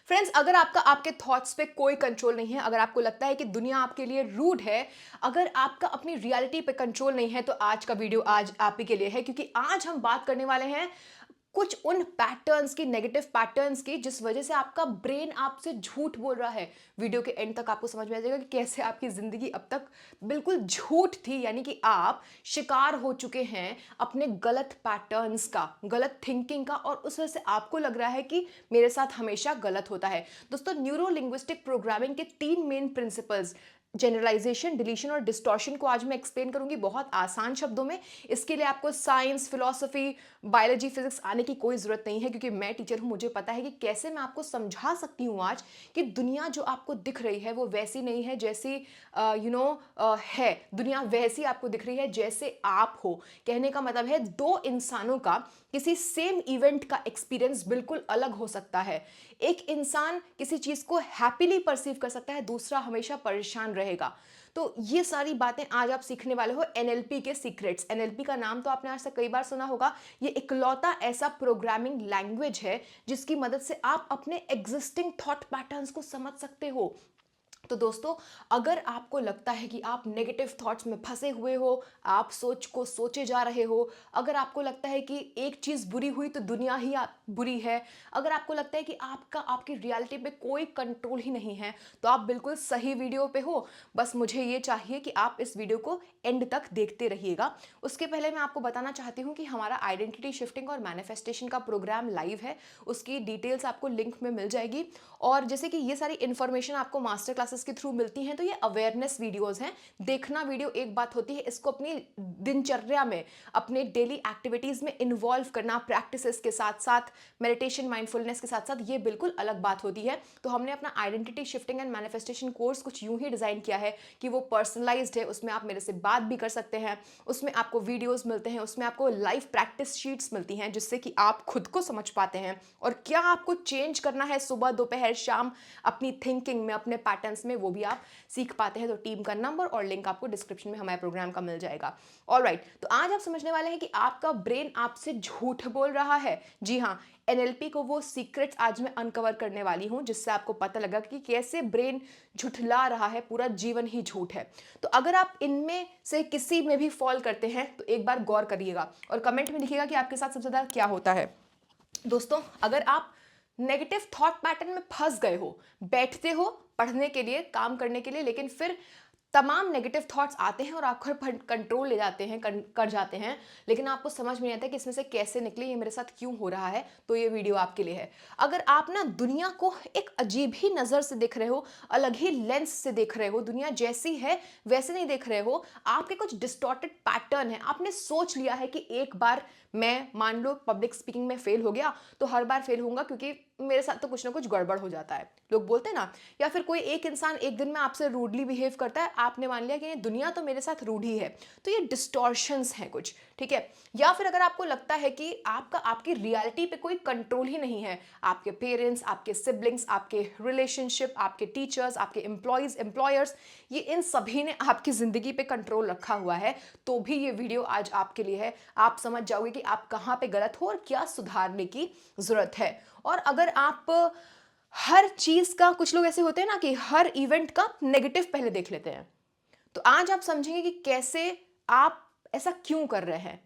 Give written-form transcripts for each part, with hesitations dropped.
Friends, अगर आपका आपके थॉट्स पे कोई कंट्रोल नहीं है, अगर आपको लगता है कि दुनिया आपके लिए रूड है, अगर आपका अपनी रियलिटी पे कंट्रोल नहीं है, तो आज का वीडियो आज आप ही के लिए है, क्योंकि आज हम बात करने वाले हैं कुछ उन पैटर्न्स की, नेगेटिव पैटर्न्स की, जिस वजह से आपका ब्रेन आपसे झूठ बोल रहा है। वीडियो के एंड तक आपको समझ में आ जाएगा कि कैसे आपकी जिंदगी अब तक बिल्कुल झूठ थी, यानी कि आप शिकार हो चुके हैं अपने गलत पैटर्न्स का, गलत थिंकिंग का, और उस वजह से आपको लग रहा है कि मेरे साथ हमेशा गलत होता है। दोस्तों, न्यूरो लिंग्विस्टिक प्रोग्रामिंग के 3 मेन प्रिंसिपल्स, जनरलाइजेशन, डिलीशन और डिस्टॉर्शन, को आज मैं एक्सप्लेन करूंगी बहुत आसान शब्दों में। इसके लिए आपको साइंस, फिलॉसफी, बायोलॉजी, फिजिक्स आने की कोई ज़रूरत नहीं है, क्योंकि मैं टीचर हूँ, मुझे पता है कि कैसे मैं आपको समझा सकती हूँ आज कि दुनिया जो आपको दिख रही है वो वैसी नहीं है जैसी है। दुनिया वैसी आपको दिख रही है जैसे आप हो। कहने का मतलब है, दो इंसानों का किसी सेम इवेंट का एक्सपीरियंस बिल्कुल अलग हो सकता है। एक इंसान किसी चीज़ को हैप्पीली परसीव कर सकता है, दूसरा हमेशा परेशान रहेगा। तो ये सारी बातें आज आप सीखने वाले हो एनएलपी के सीक्रेट्स। एनएलपी का नाम तो आपने आज तक कई बार सुना होगा। ये इकलौता ऐसा प्रोग्रामिंग लैंग्वेज है जिसकी मदद से आप अपने एग्जिस्टिंग थॉट पैटर्न्स को समझ सकते हो। तो दोस्तों, अगर आपको लगता है कि आप नेगेटिव थॉट्स में फंसे हुए हो, आप सोच को सोचे जा रहे हो, अगर आपको लगता है कि एक चीज़ बुरी हुई तो दुनिया ही बुरी है, अगर आपको लगता है कि आपका आपकी रियलिटी पे कोई कंट्रोल ही नहीं है, तो आप बिल्कुल सही वीडियो पे हो। बस मुझे ये चाहिए कि आप इस वीडियो को एंड तक देखते रहिएगा। उसके पहले मैं आपको बताना चाहती हूँ कि हमारा आइडेंटिटी शिफ्टिंग और मैनिफेस्टेशन का प्रोग्राम लाइव है। उसकी डिटेल्स आपको लिंक में मिल जाएगी। और जैसे कि ये सारी इन्फॉर्मेशन आपको मास्टर क्लासेस के थ्रू मिलती हैं, तो ये अवेयरनेस वीडियोस हैं। देखना वीडियो एक बात होती है, इसको अपनी दिनचर्या में, अपने डेली एक्टिविटीज में इन्वॉल्व करना, प्रैक्टिसेस के साथ साथ, मेडिटेशन, माइंडफुलनेस के साथ साथ, ये बिल्कुल अलग बात होती है। तो हमने अपना identity shifting and manifestation course कुछ यूं ही डिजाइन किया है कि वो पर्सनलाइज्ड है। उसमें आप मेरे से बात भी कर सकते हैं, उसमें आपको वीडियोस मिलते हैं, उसमें आपको लाइव प्रैक्टिस शीट्स मिलती हैं, जिससे कि आप खुद को समझ पाते हैं और क्या आपको चेंज करना है सुबह, दोपहर, शाम अपनी थिंकिंग में, अपने पैटर्न्स में, वो भी आप सीख पाते हैं। तो टीम का नंबर और लिंक आपको डिस्क्रिप्शन में हमारे प्रोग्राम का मिल जाएगा। ऑलराइट, तो आज आप समझने वाले हैं कि आपका ब्रेन आपसे झूठ बोल रहा है। जी हाँ, एनएलपी को वो सीक्रेट्स आज मैं अनकवर करने वाली हूं, जिससे आपको पता लगा कि कैसे ब्रेन झुठला रहा है, पूरा जीवन ही झूठ है। तो अगर आप इनमें से किसी में भी फॉल करते हैं तो एक बार गौर करिएगा और कमेंट में लिखिएगा कि आपके साथ सबसे ज्यादा क्या होता है। दोस्तों, अगर आप नेगेटिव थॉट पैटर्न में फंस गए हो, बैठते हो पढ़ने के लिए, काम करने के लिए, लेकिन फिर तमाम नेगेटिव थॉट्स आते हैं और आपको कंट्रोल ले जाते हैं, कर जाते हैं, लेकिन आपको समझ में नहीं आता कि इसमें से कैसे निकले, ये मेरे साथ क्यों हो रहा है, तो ये वीडियो आपके लिए है। अगर आप ना दुनिया को एक अजीब ही नज़र से देख रहे हो, अलग ही लेंस से देख रहे हो, दुनिया जैसी है वैसे नहीं देख रहे हो, आपके कुछ डिस्टॉर्टेड पैटर्न है, आपने सोच लिया है कि एक बार मैं मान लो पब्लिक स्पीकिंग में फेल हो गया तो हर बार फेल होऊंगा, क्योंकि मेरे साथ तो कुछ ना कुछ गड़बड़ हो जाता है, लोग बोलते हैं ना। या फिर कोई एक इंसान एक दिन में आपसे रूडली बिहेव करता है, आपने मान लिया कि ये दुनिया तो मेरे साथ रूड ही है। तो ये डिस्टॉर्शंस हैं कुछ, ठीक है। या फिर अगर आपको लगता है कि आपका आपकी रियलिटी पे कोई कंट्रोल ही नहीं है, आपके पेरेंट्स, आपके सिबलिंग्स, आपके रिलेशनशिप, आपके टीचर्स, आपके एम्प्लॉयज, एम्प्लॉयर्स, ये इन सभी ने आपकी जिंदगी पे कंट्रोल रखा हुआ है, तो भी ये वीडियो आज आपके लिए है। आप समझ जाओगे कि आप कहाँ पे गलत हो और क्या सुधारने की जरूरत है। और अगर आप हर चीज का, कुछ लोग ऐसे होते हैं ना कि हर इवेंट का नेगेटिव पहले देख लेते हैं, तो आज आप समझेंगे कि कैसे आप ऐसा क्यों कर रहे हैं,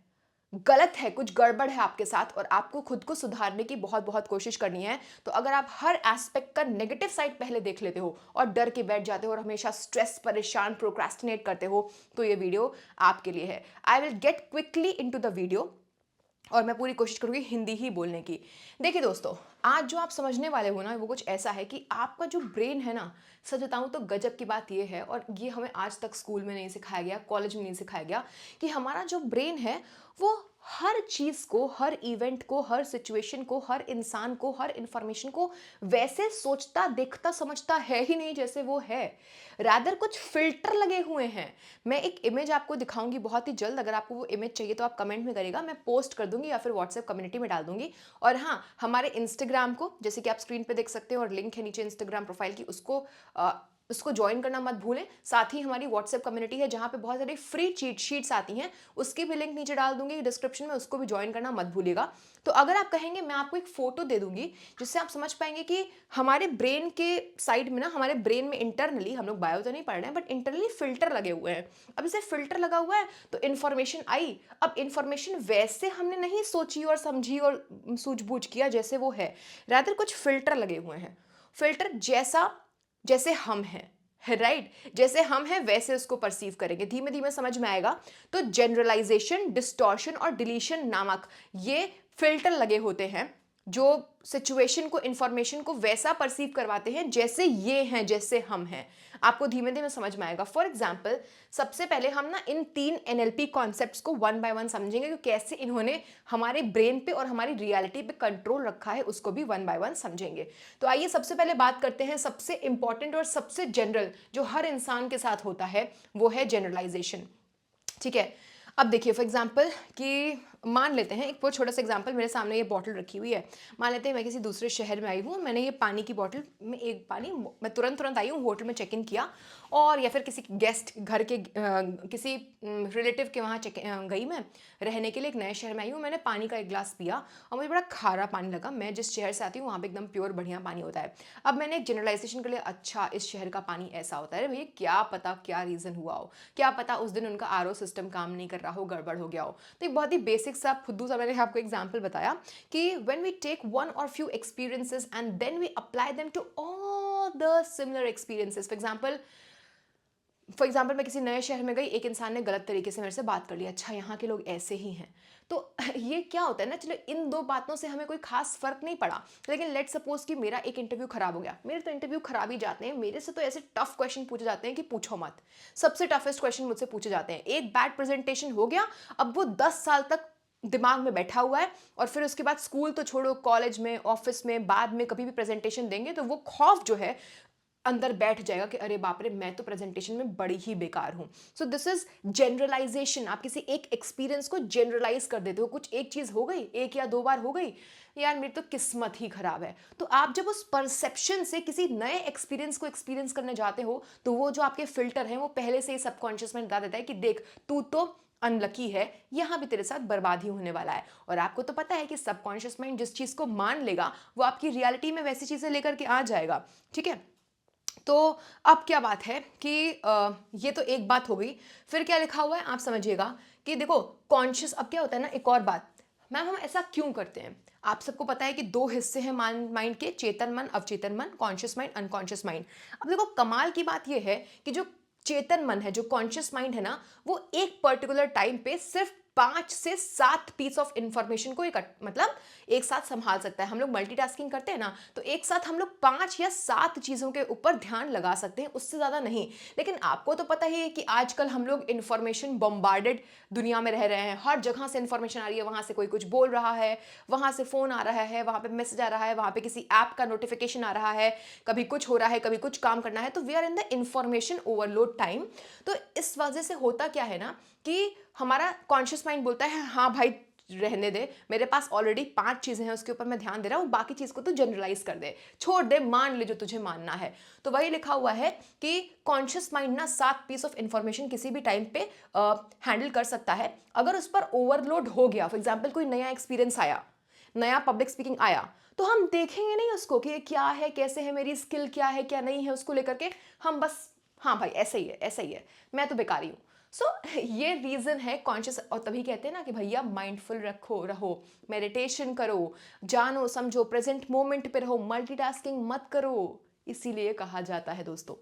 गलत है, कुछ गड़बड़ है आपके साथ और आपको खुद को सुधारने की बहुत बहुत कोशिश करनी है। तो अगर आप हर एस्पेक्ट का नेगेटिव साइड पहले देख लेते हो और डर के बैठ जाते हो और हमेशा स्ट्रेस, परेशान, प्रोक्रेस्टिनेट करते हो, तो ये वीडियो आपके लिए है। I will get quickly into the video और मैं पूरी कोशिश करूंगी हिंदी ही बोलने की। देखिए दोस्तों, आज जो आप समझने वाले हो ना, वो कुछ ऐसा है कि आपका जो ब्रेन है ना, सच बताऊं तो गजब की बात ये है, और ये हमें आज तक स्कूल में नहीं सिखाया गया, कॉलेज में नहीं सिखाया गया, कि हमारा जो ब्रेन है वो हर चीज को, हर इवेंट को, हर सिचुएशन को, हर इंसान को, हर इंफॉर्मेशन को वैसे सोचता, देखता, समझता है ही नहीं जैसे वो है। रादर कुछ फिल्टर लगे हुए हैं। मैं एक इमेज आपको दिखाऊंगी बहुत ही जल्द, अगर आपको वो इमेज चाहिए तो आप कमेंट में करिएगा, मैं पोस्ट कर दूंगी या फिर व्हाट्सएप कम्युनिटी में डाल दूंगी। और हाँ, हमारे इंस्टाग्राम को, जैसे कि आप स्क्रीन पे देख सकते हो और लिंक है नीचे इंस्टाग्राम प्रोफाइल की, उसको उसको ज्वाइन करना मत भूलें। साथ ही हमारी व्हाट्सएप कम्युनिटी है जहाँ पे बहुत सारी फ्री चीट शीट्स आती हैं, उसकी भी लिंक नीचे डाल दूंगी डिस्क्रिप्शन में, उसको भी ज्वाइन करना मत भूलिएगा। तो अगर आप कहेंगे मैं आपको एक फोटो दे दूंगी जिससे आप समझ पाएंगे कि हमारे ब्रेन के साइड में ना, हमारे ब्रेन में इंटरनली, हम लोग बायो तो नहीं पढ़ रहे हैं बट इंटरनली फिल्टर लगे हुए हैं। अब इसे फिल्टर लगा हुआ है तो इन्फॉर्मेशन आई, अब इन्फॉर्मेशन वैसे हमने नहीं सोची और समझी और सूझबूझ किया जैसे वो है, रादर कुछ फिल्टर लगे हुए हैं। फिल्टर जैसा जैसे हम हैं, राइट, जैसे हम हैं वैसे उसको परसीव करेंगे, धीमे धीमे समझ में आएगा। तो जनरलाइजेशन, डिस्टॉर्शन और डिलीशन नामक ये फिल्टर लगे होते हैं जो सिचुएशन को, इंफॉर्मेशन को वैसा परसीव करवाते हैं जैसे ये हैं, जैसे हम हैं। आपको धीमे धीमे समझ में आएगा। फॉर एग्जाम्पल, सबसे पहले हम ना इन 3 एनएलपी कॉन्सेप्ट्स को वन बाय वन समझेंगे कि कैसे इन्होंने हमारे ब्रेन पे और हमारी रियलिटी पे कंट्रोल रखा है, उसको भी वन बाय वन समझेंगे। तो आइए सबसे पहले बात करते हैं सबसे इंपॉर्टेंट और सबसे जनरल जो हर इंसान के साथ होता है, वो है जनरलाइजेशन। ठीक है, अब देखिए फॉर एग्जाम्पल कि मान लेते हैं, एक बहुत छोटा सा एग्जाम्पल, मेरे सामने ये बॉटल रखी हुई है। मान लेते हैं मैं किसी दूसरे शहर में आई हूँ, मैंने ये पानी की बॉटल में एक पानी, मैं तुरंत आई हूँ, होटल में चेक इन किया, और या फिर किसी गेस्ट घर के किसी रिलेटिव के वहाँ गई मैं रहने के लिए, एक नए शहर में आई हूँ, मैंने पानी का एक गिलास पिया और मुझे बड़ा खारा पानी लगा। मैं जिस शहर से आती हूँ वहाँ पे एकदम प्योर बढ़िया पानी होता है। अब मैंने एक जनरलाइजेशन के लिए, अच्छा इस शहर का पानी ऐसा होता है, भैया क्या पता क्या रीज़न हुआ हो, क्या पता उस दिन उनका आरओ सिस्टम काम नहीं कर रहा हो, गड़बड़ हो गया हो। तो एक बहुत ही बेसिक सा फुद्दू सा मैंने आपको एग्जाम्पल बताया कि when we take one or few experiences and then we apply them to all the similar experiences. For example मैं किसी नए शहर में गई, एक इंसान ने गलत तरीके से मेरे से बात कर लिया, अच्छा यहाँ के लोग ऐसे ही हैं। तो ये क्या होता है ना, चलो इन दो बातों से हमें कोई खास फर्क नहीं पड़ा, लेकिन लेट सपोज कि मेरा एक इंटरव्यू खराब हो गया। मेरे तो इंटरव्यू खराब ही जाते हैं, मेरे से तो ऐसे टफ क्वेश्चन पूछे जाते हैं कि पूछो मत। सबसे टफेस्ट क्वेश्चन मुझसे पूछे जाते हैं। एक बैड प्रेजेंटेशन हो गया, अब वो 10 साल तक दिमाग में बैठा हुआ है, और फिर उसके बाद स्कूल तो छोड़ो, कॉलेज में, ऑफिस में, बाद में कभी भी प्रेजेंटेशन देंगे तो वो खौफ जो है अंदर बैठ जाएगा कि अरे बाप रे, मैं तो प्रेजेंटेशन में बड़ी ही बेकार हूं। So this is generalization. आप किसी एक एक्सपीरियंस को जनरलाइज कर देते हो, कुछ एक चीज हो गई, एक या दो बार हो गई, यार मेरी तो किस्मत ही खराब है। तो आप जब उस परसेप्शन से किसी नए एक्सपीरियंस को एक्सपीरियंस करने जाते हो, तो वो जो आपके फिल्टर हैं वो पहले से ही सबकॉन्शियस में बता देता है कि देख तू तो अनलकी है, यहां भी तेरे साथ बर्बादी होने वाला है। और आपको तो पता है कि सबकॉन्शियस माइंड जिस चीज को मान लेगा वो आपकी रियलिटी में वैसी चीजें लेकर के आ जाएगा। ठीक है, तो अब क्या बात है कि ये तो एक बात हो गई। फिर क्या लिखा हुआ है आप समझिएगा कि देखो कॉन्शियस, अब क्या होता है ना, एक और बात, मैम हम ऐसा क्यों करते हैं। आप सबको पता है कि दो हिस्से हैं माइंड के, चेतन मन, अवचेतन मन, कॉन्शियस माइंड, अनकॉन्शियस माइंड। अब देखो कमाल की बात यह है कि जो चेतन मन है, जो कॉन्शियस माइंड है ना, वो एक पर्टिकुलर टाइम पे सिर्फ 5 से 7 पीस ऑफ इंफॉर्मेशन को मतलब एक साथ संभाल सकता है। हम लोग मल्टीटास्किंग करते हैं ना, तो एक साथ हम लोग 5 या 7 चीजों के ऊपर ध्यान लगा सकते हैं, उससे ज्यादा नहीं। लेकिन आपको तो पता ही है कि आजकल हम लोग इंफॉर्मेशन बॉम्बार्डेड दुनिया में रह रहे हैं, हर जगह से इंफॉर्मेशन आ रही है, वहां से कोई कुछ बोल रहा है, वहां से फोन आ रहा है, वहां पे मैसेज आ रहा है, वहां पे किसी ऐप का नोटिफिकेशन आ रहा है, कभी कुछ हो रहा है, कभी कुछ काम करना है। तो we are in the information overload time. तो इस वजह से होता क्या है ना कि हमारा कॉन्शियस माइंड बोलता है हाँ भाई रहने दे, मेरे पास ऑलरेडी 5 चीजें हैं, उसके ऊपर मैं ध्यान दे रहा हूँ, बाकी चीज को तो जनरलाइज कर दे, छोड़ दे, मान ले जो तुझे मानना है। तो वही लिखा हुआ है कि कॉन्शियस माइंड ना 7 पीस ऑफ इंफॉर्मेशन किसी भी टाइम पे हैंडल कर सकता है। अगर उस पर ओवरलोड हो गया, फॉर एग्जाम्पल कोई नया एक्सपीरियंस आया, नया पब्लिक स्पीकिंग आया, तो हम देखेंगे नहीं उसको कि क्या है, कैसे है, मेरी स्किल क्या है, क्या नहीं है, उसको लेकर के हम बस हाँ भाई ऐसा ही है, ऐसा ही है, मैं तो बेकारी हूँ। सो ये रीजन है कॉन्शियस। और तभी कहते हैं ना कि भैया माइंडफुल रहो, मेडिटेशन करो, जानो समझो, प्रेजेंट मोमेंट पे रहो, मल्टीटास्किंग मत करो, इसीलिए कहा जाता है दोस्तों।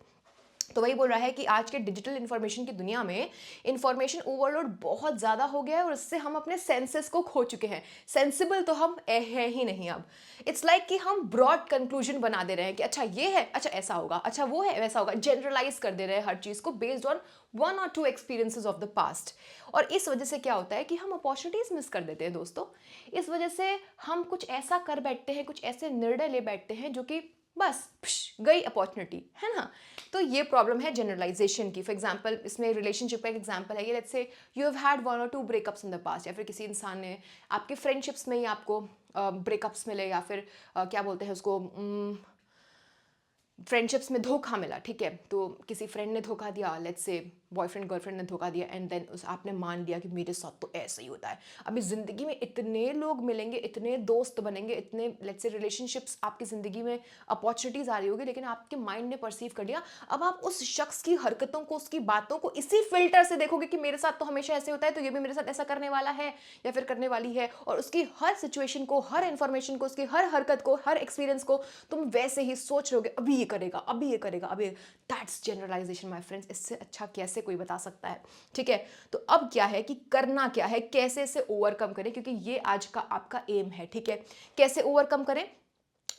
तो वही बोल रहा है कि आज के डिजिटल इंफॉर्मेशन की दुनिया में इंफॉर्मेशन ओवरलोड बहुत ज़्यादा हो गया है और इससे हम अपने सेंसेस को खो चुके हैं। सेंसिबल तो हम है ही नहीं अब। इट्स लाइक कि हम ब्रॉड कंक्लूजन बना दे रहे हैं कि अच्छा ये है, अच्छा ऐसा होगा, अच्छा वो है वैसा होगा, जनरलाइज कर दे रहे हैं हर चीज़ को बेस्ड ऑन 1 और 2 एक्सपीरियंसेस ऑफ द पास्ट। और इस वजह से क्या होता है कि हम अपॉर्चुनिटीज मिस कर देते हैं दोस्तों। इस वजह से हम कुछ ऐसा कर बैठते हैं, कुछ ऐसे निर्णय ले बैठते हैं जो कि बस गई अपॉर्चुनिटी, है ना। तो ये प्रॉब्लम है जनरलाइजेशन की। फॉर एग्जाम्पल इसमें रिलेशनशिप का एक एग्जाम्पल है, ये let's say you have had 1 और 2 ब्रेकअप्स इन द पास्ट, या फिर किसी इंसान ने आपके फ्रेंडशिप्स में ही आपको ब्रेकअप्स मिले, या फिर क्या बोलते हैं उसको, फ्रेंडशिप्स में धोखा मिला, ठीक है, तो किसी फ्रेंड ने धोखा दिया, लेट्स से बॉयफ्रेंड गर्लफ्रेंड ने धोखा दिया, एंड देन उस आपने मान लिया कि मेरे साथ तो ऐसा ही होता है। अभी ज़िंदगी में इतने लोग मिलेंगे, इतने दोस्त बनेंगे, इतने लेट्स से रिलेशनशिप्स आपकी ज़िंदगी में अपॉर्चुनिटीज़ आ रही होगी, लेकिन आपके माइंड ने परसीव कर लिया। अब आप उस शख्स की हरकतों को, उसकी बातों को इसी फिल्टर से देखोगे कि मेरे साथ तो हमेशा ऐसे होता है, तो ये भी मेरे साथ ऐसा करने वाला है या फिर करने वाली है, और उसकी हर सिचुएशन को, हर इंफॉर्मेशन को, उसकी हर हरकत को, हर एक्सपीरियंस को तुम वैसे ही सोच रहोगे, अभी ये करेगा, अभी ये करेगा, अभी। दैट्स जनरलाइजेशन माय फ्रेंड्स, इससे अच्छा कैसे कोई बता सकता है, ठीक है। तो अब क्या है कि करना क्या है, कैसे इसे ओवरकम करें, क्योंकि ये आज का आपका एम है, ठीक है। कैसे ओवरकम करें,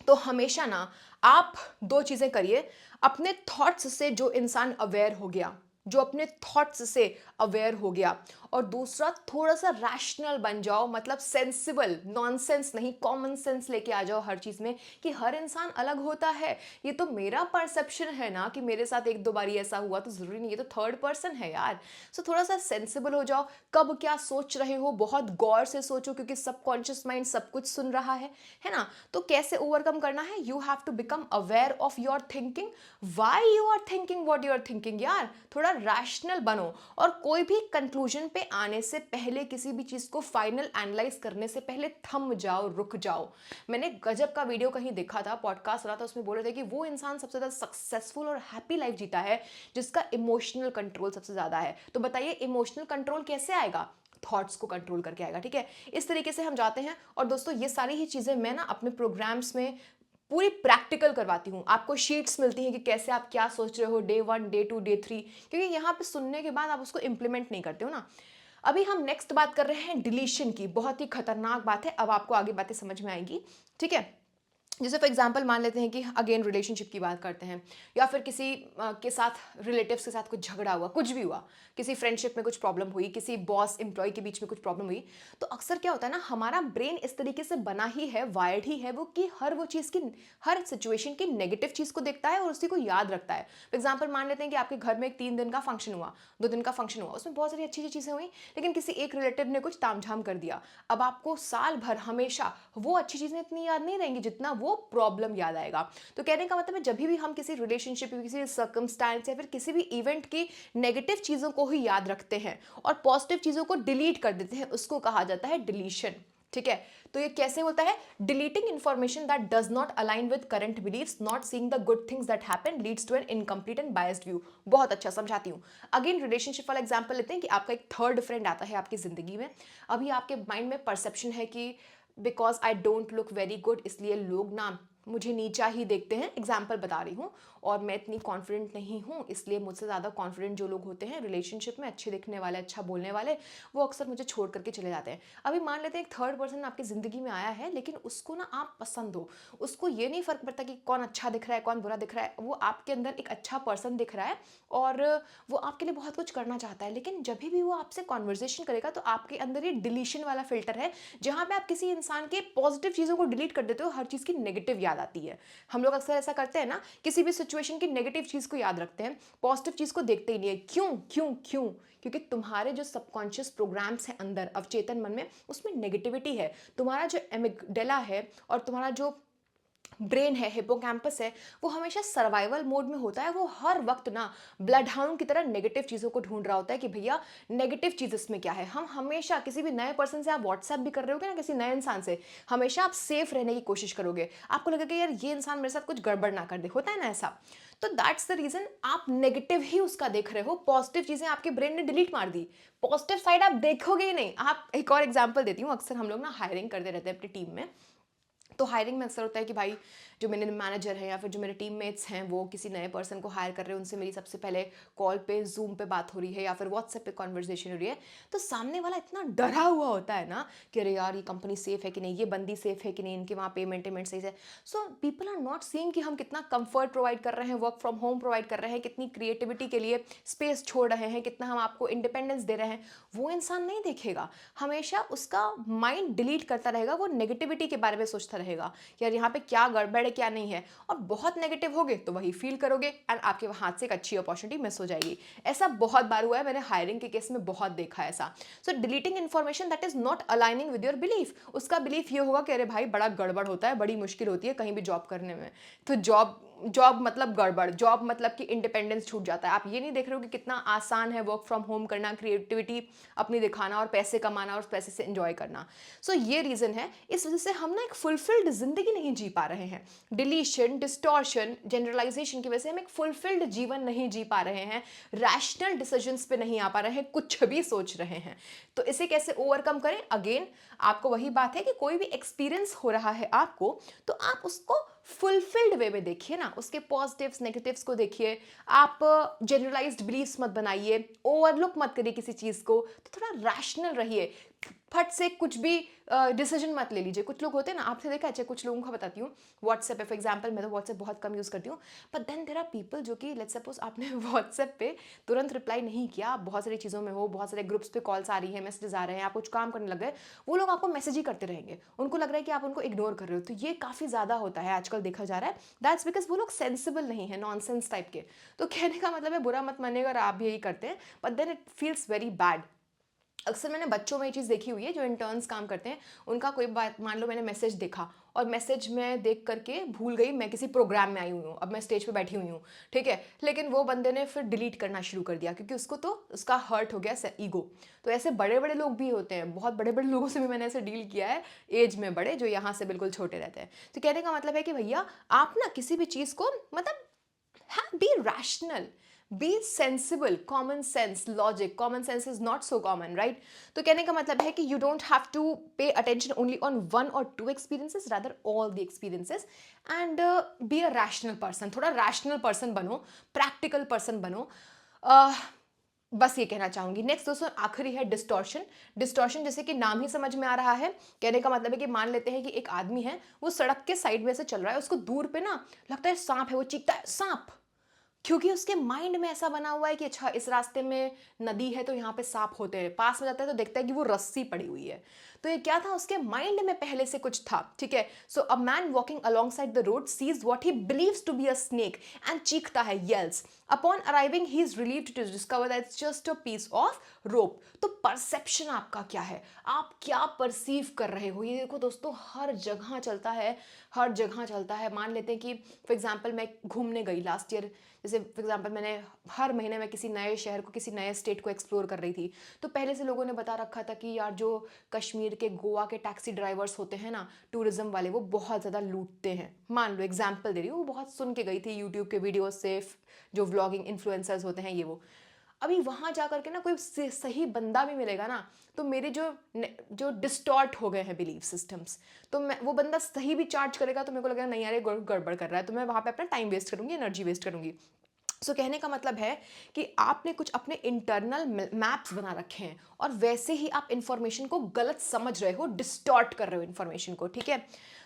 तो हमेशा ना आप दो चीजें करिए। अपने थॉट्स से जो इंसान अवेयर हो गया, जो अपने थॉट्स से अवेयर हो गया, और दूसरा थोड़ा सा रैशनल बन जाओ, मतलब सेंसिबल, नॉनसेंस नहीं, कॉमन सेंस लेके आ जाओ हर चीज में, कि हर इंसान अलग होता है। ये तो मेरा परसेप्शन है ना कि मेरे साथ एक दो बारी ऐसा हुआ, तो जरूरी नहीं, ये तो थर्ड पर्सन है यार। सो थोड़ा सा सेंसिबल हो जाओ, कब क्या सोच रहे हो बहुत गौर से सोचो, क्योंकि सबकॉन्शियस माइंड सब कुछ सुन रहा है ना। तो कैसे ओवरकम करना है, you have to become aware of your thinking, why you are thinking what you are thinking. यार थोड़ा रैशनल बनो, और कोई भी कंक्लूजन पे आने से पहले, किसी भी चीज को फाइनल एनालाइज करने से पहले थम जाओ, रुक जाओ। मैंने गजब का वीडियो कहीं देखा था, पॉडकास्ट रहा था, उसमें बोल रहे थे कि वो इंसान सबसे ज्यादा सक्सेसफुल और हैप्पी लाइफ जीता है जिसका इमोशनल कंट्रोल सबसे ज्यादा है। तो बताइए इमोशनल कंट्रोल कैसे आएगा, थॉट्स को कंट्रोल करके आएगा, ठीक है। इस तरीके से हम जाते हैं। और दोस्तों ये सारी ही चीजें मैं ना अपने प्रोग्राम्स में पूरी प्रैक्टिकल करवाती हूँ। आपको शीट्स मिलती हैं कि कैसे आप क्या सोच रहे हो, डे 1, डे 2, डे 3, क्योंकि यहाँ पे सुनने के बाद आप उसको इंप्लीमेंट नहीं करते हो ना। अभी हम नेक्स्ट बात कर रहे हैं डिलीशन की, बहुत ही खतरनाक बात है, अब आपको आगे बातें समझ में आएंगी, ठीक है। जैसे फॉर एग्जाम्पल मान लेते हैं कि अगेन रिलेशनशिप की बात करते हैं, या फिर किसी के साथ, रिलेटिव्स के साथ कुछ झगड़ा हुआ, कुछ भी हुआ, किसी फ्रेंडशिप में कुछ प्रॉब्लम हुई, किसी बॉस एम्प्लॉय के बीच में कुछ प्रॉब्लम हुई, तो अक्सर क्या होता है ना, हमारा ब्रेन इस तरीके से बना ही है, वायर्ड ही है वो, कि हर वो चीज़ की, हर सिचुएशन की नेगेटिव चीज़ को देखता है और उसी को याद रखता है। फॉर एग्जाम्पल मान लेते हैं कि आपके घर में एक 3 दिन का फंक्शन हुआ, 2 दिन का फंक्शन हुआ, उसमें बहुत सारी अच्छी अच्छी चीज़ें हुई, लेकिन किसी एक रिलेटिव ने कुछ तामझाम कर दिया। अब आपको साल भर हमेशा वो अच्छी चीज़ें इतनी याद नहीं रहेंगी जितना वो प्रॉब्लम याद आएगा। तो कहने का मतलब है, जब भी हम किसी रिलेशनशिप, किसी सर्कमस्टांस या फिर किसी भी इवेंट की नेगेटिव चीज़ों को ही याद रखते हैं और पॉजिटिव चीज़ों को डिलीट कर देते हैं, उसको कहा जाता है डिलीशन, ठीक है। तो ये कैसे होता है, deleting information that does not align with current beliefs, not seeing the good things that happen, leads to an incomplete and biased view. बहुत अच्छा समझाती हूँ। अगेन रिलेशनशिप वाला एग्जांपल लेते हैं कि आपका एक थर्ड फ्रेंड आता है आपकी जिंदगी में। अभी आपके माइंड में परसेप्शन है कि because I don't look very good, इसलिए लोग ना मुझे नीचा ही देखते हैं, एग्जाम्पल बता रही हूँ, और मैं इतनी कॉन्फिडेंट नहीं हूँ, इसलिए मुझसे ज़्यादा कॉन्फिडेंट जो लोग होते हैं रिलेशनशिप में, अच्छे दिखने वाले, अच्छा बोलने वाले, वो अक्सर मुझे छोड़ करके चले जाते हैं। अभी मान लेते हैं एक थर्ड पर्सन आपकी ज़िंदगी में आया है, लेकिन उसको ना आप पसंद हो, उसको ये नहीं फ़र्क पड़ता कि कौन अच्छा दिख रहा है, कौन बुरा दिख रहा है, वो आपके अंदर एक अच्छा पर्सन दिख रहा है और वो आपके लिए बहुत कुछ करना चाहता है। लेकिन जब भी वो आपसे कॉन्वर्जेशन करेगा तो आपके अंदर ये डिलीशन वाला फिल्टर है, जहाँ पे आप किसी इंसान के पॉजिटिव चीज़ों को डिलीट कर देते हो, हर चीज़ की नेगेटिव याद आती है। हम लोग अक्सर ऐसा करते हैं ना, किसी भी सिचुएशन की नेगेटिव चीज़ को याद रखते हैं, पॉजिटिव चीज़ को देखते ही नहीं है। क्यों क्यों क्यों? क्योंकि तुम्हारे जो सबकॉन्शियस प्रोग्राम्स हैं अंदर अवचेतन मन में, उसमें नेगेटिविटी है। तुम्हारा जो एमिगडाला है और तुम्हारा जो ब्रेन है, हिपोकैम्पस है, वो हमेशा सर्वाइवल मोड में होता है। वो हर वक्त ना ब्लड हाउंड की तरह नेगेटिव चीज़ों को ढूंढ रहा होता है कि भैया नेगेटिव चीज़ इसमें क्या है। हम हमेशा किसी भी नए पर्सन से, आप व्हाट्सएप भी कर रहे होगे ना किसी नए इंसान से, हमेशा आप सेफ रहने की कोशिश करोगे। आपको लगेगा यार ये इंसान मेरे साथ कुछ गड़बड़ ना कर दे, होता है ना ऐसा। तो दैट्स द रीजन आप नेगेटिव ही उसका देख रहे हो, पॉजिटिव चीज़ें आपके ब्रेन ने डिलीट मार दी, पॉजिटिव साइड आप देखोगे ही नहीं। आप एक और एग्जाम्पल देती हूँ, अक्सर हम लोग ना हायरिंग करते रहते हैं अपनी टीम में। तो हायरिंग में अक्सर होता है कि भाई जो मेरे मैनेजर हैं या फिर जो मेरे टीममेट्स हैं वो किसी नए पर्सन को हायर कर रहे हैं, उनसे मेरी सबसे पहले कॉल पे, जूम पे बात हो रही है या फिर व्हाट्सएप पे कॉन्वर्जेशन हो रही है। तो सामने वाला इतना डरा हुआ होता है ना कि अरे यार ये कंपनी सेफ है कि नहीं, ये बंदी सेफ है कि नहीं, इनके वहाँ पेमेंट सही है। So people are not seeing कि हम कितना कंफर्ट प्रोवाइड कर रहे हैं, वर्क फ्रॉम होम प्रोवाइड कर रहे हैं, कितनी क्रिएटिविटी के लिए स्पेस छोड़ रहे हैं, कितना हम आपको इंडिपेंडेंस दे रहे हैं। वो इंसान नहीं देखेगा, हमेशा उसका माइंड डिलीट करता रहेगा, वो नेगेटिविटी के बारे में सोचता रहेगा यार यहाँ पे क्या गड़बड़ है क्या नहीं है। और बहुत नेगेटिव होगे तो वही फील करोगे एंड आपके हाथ से एक अच्छी अपॉर्चुनिटी मिस हो जाएगी। ऐसा बहुत बार हुआ है, मैंने हायरिंग के केस में बहुत देखा है ऐसा। So deleting information that is not aligning with your belief, उसका बिलीफ ये होगा कि अरे भाई बड़ा गड़बड़ होता है, बड़ी मुश्किल होती है कहीं भी जॉब करने में। तो जॉब जॉब मतलब गड़बड़, जॉब मतलब कि इंडिपेंडेंस छूट जाता है। आप ये नहीं देख रहे हो कि कितना आसान है वर्क फ्रॉम होम करना, क्रिएटिविटी अपनी दिखाना और पैसे कमाना और उस पैसे से एंजॉय करना। सो ये रीज़न है, इस वजह से हम ना एक फुलफिल्ड ज़िंदगी नहीं जी पा रहे हैं। डिलीशन, डिस्टॉर्शन, जनरलाइजेशन की वजह से हम एक फुलफिल्ड जीवन नहीं जी पा रहे हैं, रैशनल डिसीजंस पे नहीं आ पा रहे हैं, कुछ भी सोच रहे हैं। तो इसे कैसे ओवरकम करें? अगेन आपको वही बात है कि कोई भी एक्सपीरियंस हो रहा है आपको, तो आप उसको फुलफिल्ड वे में देखिए ना, उसके पॉजिटिव्स नेगेटिव्स को देखिए। आप जनरलाइज्ड बिलीव्स मत बनाइए, ओवरलुक मत करिए किसी चीज़ को, तो थोड़ा रैशनल रहिए। फट से कुछ भी डिसीजन मत ले लीजिए। कुछ लोग होते हैं ना, आपने देखा है, चाहे कुछ लोगों को बताती हूँ, व्हाट्सएप पे फॉर एग्जांपल, मैं तो व्हाट्सएप बहुत कम यूज़ करती हूँ, but then there are people जो कि लेट्स सपोज आपने व्हाट्सएप पे तुरंत रिप्लाई नहीं किया, आप बहुत सारी चीज़ों में हो, बहुत सारे ग्रुप्स पे कॉल्स आ रही हैं, मैसेजेस आ रहे हैं, आप कुछ काम करने लग गए, वो लोग आपको मैसेज ही करते रहेंगे, उनको लग रहा है कि आप उनको इग्नोर कर रहे हो। तो ये काफ़ी ज़्यादा होता है आजकल, देखा जा रहा है। दैट्स बिकॉज वो लोग सेंसिबल नहीं है, नॉनसेंस टाइप के। तो कहने का मतलब है, बुरा मत मानिएगा अगर आप भी यही करते हैं, but then it feels very bad. अक्सर मैंने बच्चों में ये चीज़ देखी हुई है जो इंटर्न्स काम करते हैं, उनका कोई बात, मान लो मैंने मैसेज देखा और मैसेज में देख करके भूल गई, मैं किसी प्रोग्राम में आई हुई हूँ, अब मैं स्टेज पे बैठी हुई हूँ, ठीक है, लेकिन वो बंदे ने फिर डिलीट करना शुरू कर दिया क्योंकि उसको तो उसका हर्ट हो गया ईगो। तो ऐसे बड़े बड़े लोग भी होते हैं, बहुत बड़े बड़े लोगों से भी मैंने ऐसे डील किया है, एज में बड़े, जो यहाँ से बिल्कुल छोटे रहते हैं। तो कहने का मतलब है कि भैया, आप ना किसी भी चीज़ को मतलब, हाँ, be rational, be sensible, common sense, logic, common sense is not so common, right? तो कहने का मतलब है कि you don't have to pay attention only on one or two experiences, rather all the experiences, and be a rational person. थोड़ा rational person बनो, practical person बनो। बस ये कहना चाहूंगी। नेक्स्ट दोस्तों, आखिरी है डिस्टॉर्शन। डिस्टॉर्शन जैसे कि नाम ही समझ में आ रहा है, कहने का मतलब है कि मान लेते हैं कि एक आदमी है, वो सड़क के साइड में से चल रहा है, उसको दूर पे ना लगता है सांप है, वो चीखता है सांप, क्योंकि उसके माइंड में ऐसा बना हुआ है कि अच्छा इस रास्ते में नदी है तो यहाँ पे सांप होते हैं, पास में जाता है तो देखता है कि वो रस्सी पड़ी हुई है। तो ये क्या था, उसके माइंड में पहले से कुछ था, ठीक है। So a man walking alongside the road sees what he believes to be a snake and चीखता है, yells. Upon arriving he is relieved to discover that it's just a piece of rope. तो perception आपका क्या है, आप क्या perceive कर रहे हो, ये देखो दोस्तों, हर जगह चलता है, हर जगह चलता है। मान लेते हैं कि फॉर एग्जाम्पल मैं घूमने गई लास्ट ईयर, जैसे फॉर एग्जाम्पल मैंने हर महीने में किसी नए शहर को, किसी नए स्टेट को एक्सप्लोर कर रही थी, तो पहले से लोगों ने बता रखा था कि यार जो कश्मीर के, गोवा के टैक्सी ड्राइवर्स होते हैं ना, टूरिज्म वाले, वो बहुत ज़्यादा लूटते हैं। मान लो एग्जाम्पल दे रही हूँ, वो बहुत सुन के गई थी यूट्यूब के वीडियो से, जो व्लॉगिंग इन्फ्लुएंसर्स होते हैं ये वो। अभी वहाँ जा करके ना कोई सही बंदा भी मिलेगा ना, तो मेरे जो डिस्टॉर्ट हो गए हैं बिलीफ सिस्टम्स, तो मैं, वो बंदा सही भी चार्ज करेगा तो मेरे को लगेगा नहीं यार ये गड़बड़ कर रहा है, तो मैं वहाँ पे अपना टाइम वेस्ट करूँगी, एनर्जी वेस्ट करूँगी। सो कहने का मतलब है कि आपने कुछ अपने इंटरनल मैप्स बना रखे हैं और वैसे ही आप इंफॉर्मेशन को गलत समझ रहे हो, डिस्टॉर्ट कर रहे हो इंफॉर्मेशन को, ठीक है।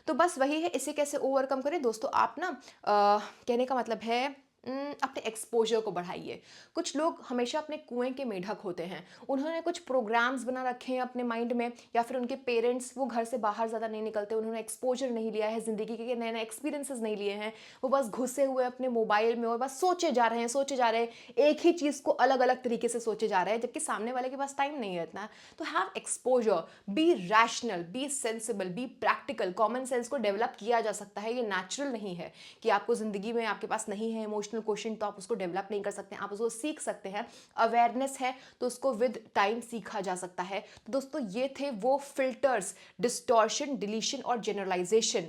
तो बस वही है, इसे कैसे ओवरकम करें दोस्तों, आप ना कहने का मतलब है अपने एक्सपोजर को बढ़ाइए। कुछ लोग हमेशा अपने कुएं के मेढक होते हैं, उन्होंने कुछ प्रोग्राम्स बना रखे हैं अपने माइंड में, या फिर उनके पेरेंट्स, वो घर से बाहर ज़्यादा नहीं निकलते, उन्होंने एक्सपोजर नहीं लिया है, ज़िंदगी के नए नए एक्सपीरियंसेस नहीं लिए हैं, वो बस घुसे हुए अपने मोबाइल में और बस सोचे जा रहे हैं, सोचे जा रहे हैं, एक ही चीज़ को अलग अलग तरीके से सोचे जा रहे हैं, जबकि सामने वाले के पास टाइम नहीं है इतना। तो have exposure, B rational, B sensible, be practical. Common sense को डेवलप किया जा सकता है, ये नेचुरल नहीं है कि आपको ज़िंदगी में, आपके पास नहीं है इमोशनल क्वेश्चन तो आप उसको डेवलप नहीं कर सकते, आप उसको सीख सकते हैं। अवेयरनेस है तो उसको विद टाइम सीखा जा सकता है। तो दोस्तों ये थे वो फिल्टर्स, डिस्टॉर्शन, डिलीशन और जनरलाइजेशन,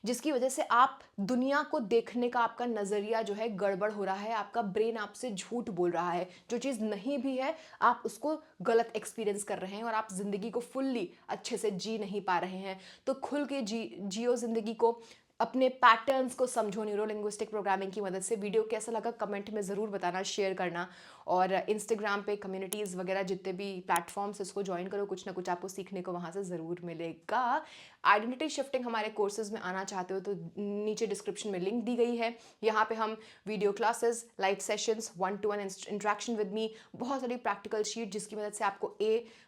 जिसकी वजह से आप दुनिया को देखने का आपका नज़रिया जो है गड़बड़ हो रहा है, आपका ब्रेन आपसे झूठ बोल रहा है, जो चीज़ नहीं भी है आप उसको गलत एक्सपीरियंस कर रहे हैं और आप ज़िंदगी को फुल्ली अच्छे से जी नहीं पा रहे हैं। तो खुल के जियो ज़िंदगी को, अपने पैटर्न्स को समझो न्यूरो लिंग्विस्टिक प्रोग्रामिंग की मदद से। वीडियो कैसा लगा कमेंट में ज़रूर बताना, शेयर करना, और इंस्टाग्राम पे कम्युनिटीज़ वगैरह जितने भी प्लेटफॉर्म्स, इसको ज्वाइन करो, कुछ ना कुछ आपको सीखने को वहाँ से ज़रूर मिलेगा। आइडेंटिटी शिफ्टिंग हमारे कोर्सेज में आना चाहते हो तो नीचे डिस्क्रिप्शन में लिंक दी गई है, यहाँ पे हम video classes, live sessions, 1-to-1 interaction with me, बहुत सारी प्रैक्टिकल शीट जिसकी मदद से आपको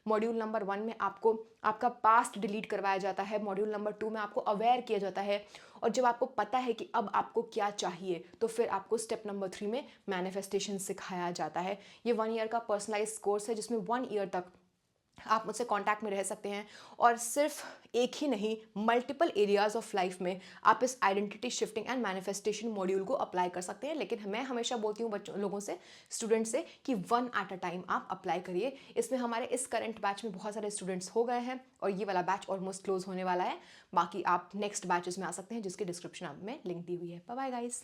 मॉड्यूल नंबर 1 में आपको आपका पास्ट डिलीट करवाया जाता है, मॉड्यूल नंबर 2 में आपको अवेयर किया जाता है, और जब आपको पता है कि अब आपको क्या चाहिए तो फिर आपको स्टेप नंबर 3 में मैनिफेस्टेशन सिखाया जाता है। ये 1 ईयर का पर्सनलाइज्ड कोर्स है जिसमें 1 ईयर तक आप मुझसे कांटेक्ट में रह सकते हैं और सिर्फ एक ही नहीं, मल्टीपल एरियाज ऑफ लाइफ में आप इस identity shifting and manifestation module को अप्लाई कर सकते हैं। लेकिन मैं हमेशा बोलती हूँ बच्चों लोगों से, स्टूडेंट से, कि वन एट अ टाइम आप अप्लाई करिए। इसमें हमारे इस करंट बैच में बहुत सारे स्टूडेंट्स हो गए हैं और ये वाला बैच ऑलमोस्ट क्लोज होने वाला है। बाकी आप नेक्स्ट बैचेस में आ सकते हैं जिसकी डिस्क्रिप्शन में लिंक दी हुई है। Bye bye guys.